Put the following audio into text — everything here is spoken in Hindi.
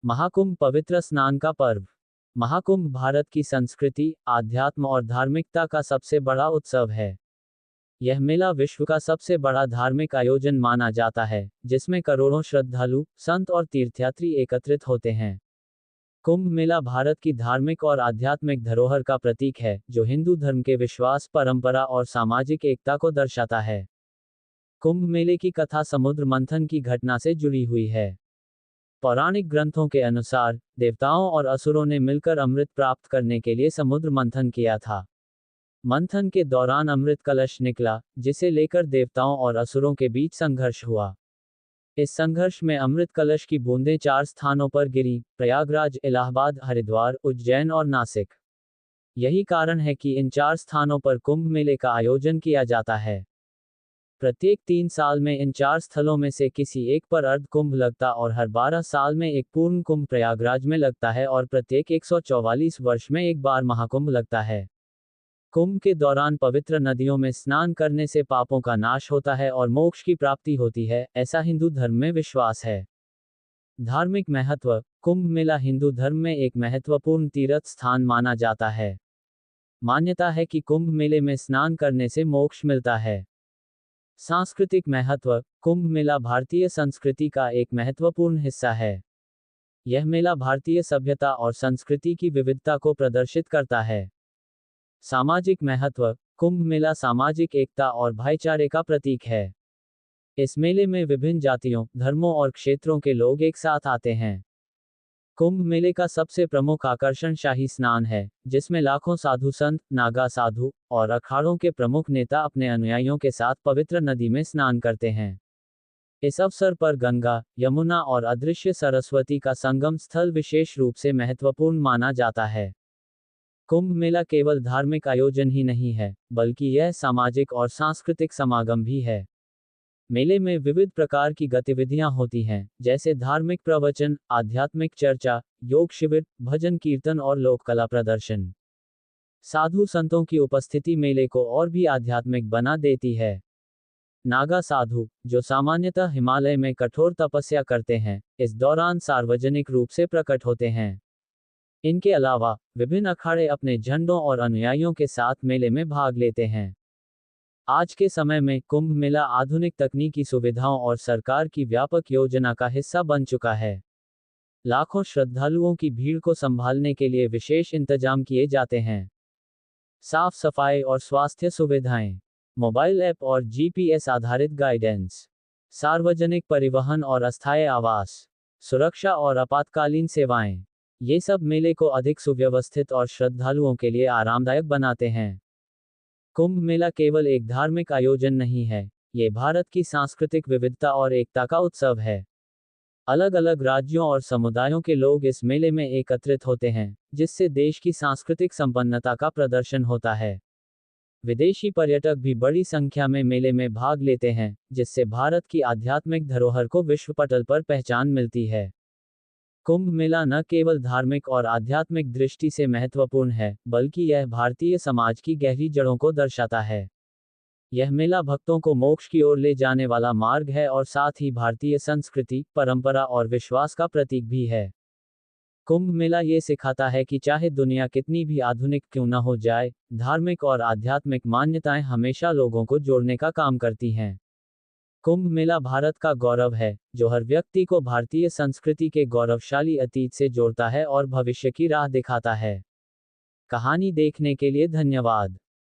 महाकुंभ पवित्र स्नान का पर्व। महाकुंभ भारत की संस्कृति, आध्यात्म और धार्मिकता का सबसे बड़ा उत्सव है। यह मेला विश्व का सबसे बड़ा धार्मिक आयोजन माना जाता है, जिसमें करोड़ों श्रद्धालु, संत और तीर्थयात्री एकत्रित होते हैं। कुंभ मेला भारत की धार्मिक और आध्यात्मिक धरोहर का प्रतीक है, जो हिंदू धर्म के विश्वास, परंपरा और सामाजिक एकता को दर्शाता है। कुंभ मेले की कथा समुद्र मंथन की घटना से जुड़ी हुई है। पौराणिक ग्रंथों के अनुसार, देवताओं और असुरों ने मिलकर अमृत प्राप्त करने के लिए समुद्र मंथन किया था। मंथन के दौरान अमृत कलश निकला, जिसे लेकर देवताओं और असुरों के बीच संघर्ष हुआ। इस संघर्ष में अमृत कलश की बूंदें 4 स्थानों पर गिरी: प्रयागराज, इलाहाबाद, हरिद्वार, उज्जैन और नासिक। यही कारण है कि इन 4 स्थानों पर कुंभ मेले का आयोजन किया जाता है। प्रत्येक 3 साल में इन 4 स्थलों में से किसी एक पर अर्ध कुंभ लगता और हर 12 साल में एक पूर्ण कुंभ प्रयागराज में लगता है और प्रत्येक 144 वर्ष में एक बार महाकुंभ लगता है। कुंभ के दौरान पवित्र नदियों में स्नान करने से पापों का नाश होता है और मोक्ष की प्राप्ति होती है, ऐसा हिंदू धर्म में विश्वास है। धार्मिक महत्व। कुंभ मेला हिंदू धर्म में एक महत्वपूर्ण तीर्थ स्थान माना जाता है। मान्यता है कि कुंभ मेले में स्नान करने से मोक्ष मिलता है। सांस्कृतिक महत्व। कुंभ मेला भारतीय संस्कृति का एक महत्वपूर्ण हिस्सा है। यह मेला भारतीय सभ्यता और संस्कृति की विविधता को प्रदर्शित करता है। सामाजिक महत्व। कुंभ मेला सामाजिक एकता और भाईचारे का प्रतीक है। इस मेले में विभिन्न जातियों, धर्मों और क्षेत्रों के लोग एक साथ आते हैं। कुंभ मेले का सबसे प्रमुख आकर्षण शाही स्नान है, जिसमें लाखों साधु संत, नागा साधु और अखाड़ों के प्रमुख नेता अपने अनुयायियों के साथ पवित्र नदी में स्नान करते हैं। इस अवसर पर गंगा, यमुना और अदृश्य सरस्वती का संगम स्थल विशेष रूप से महत्वपूर्ण माना जाता है। कुंभ मेला केवल धार्मिक आयोजन ही नहीं है, बल्कि यह सामाजिक और सांस्कृतिक समागम भी है। मेले में विविध प्रकार की गतिविधियां होती हैं, जैसे धार्मिक प्रवचन, आध्यात्मिक चर्चा, योग शिविर, भजन कीर्तन और लोक कला प्रदर्शन। साधु संतों की उपस्थिति मेले को और भी आध्यात्मिक बना देती है। नागा साधु, जो सामान्यतः हिमालय में कठोर तपस्या करते हैं, इस दौरान सार्वजनिक रूप से प्रकट होते हैं। इनके अलावा, विभिन्न अखाड़े अपने झंडों और अनुयायियों के साथ मेले में भाग लेते हैं। आज के समय में कुंभ मेला आधुनिक तकनीकी सुविधाओं और सरकार की व्यापक योजना का हिस्सा बन चुका है। लाखों श्रद्धालुओं की भीड़ को संभालने के लिए विशेष इंतजाम किए जाते हैं। साफ सफाई और स्वास्थ्य सुविधाएं, मोबाइल ऐप और जीपीएस आधारित गाइडेंस, सार्वजनिक परिवहन और अस्थायी आवास, सुरक्षा और आपातकालीन सेवाएं, ये सब मेले को अधिक सुव्यवस्थित और श्रद्धालुओं के लिए आरामदायक बनाते हैं। कुंभ मेला केवल एक धार्मिक आयोजन नहीं है, ये भारत की सांस्कृतिक विविधता और एकता का उत्सव है। अलग अलग राज्यों और समुदायों के लोग इस मेले में एकत्रित होते हैं, जिससे देश की सांस्कृतिक संपन्नता का प्रदर्शन होता है। विदेशी पर्यटक भी बड़ी संख्या में मेले में भाग लेते हैं, जिससे भारत की आध्यात्मिक धरोहर को विश्व पटल पर पहचान मिलती है। कुंभ मेला न केवल धार्मिक और आध्यात्मिक दृष्टि से महत्वपूर्ण है, बल्कि यह भारतीय समाज की गहरी जड़ों को दर्शाता है। यह मेला भक्तों को मोक्ष की ओर ले जाने वाला मार्ग है और साथ ही भारतीय संस्कृति, परंपरा और विश्वास का प्रतीक भी है। कुंभ मेला ये सिखाता है कि चाहे दुनिया कितनी भी आधुनिक क्यों न हो जाए, धार्मिक और आध्यात्मिक मान्यताएं हमेशा लोगों को जोड़ने का काम करती हैं। कुंभ मेला भारत का गौरव है, जो हर व्यक्ति को भारतीय संस्कृति के गौरवशाली अतीत से जोड़ता है और भविष्य की राह दिखाता है। कहानी देखने के लिए धन्यवाद।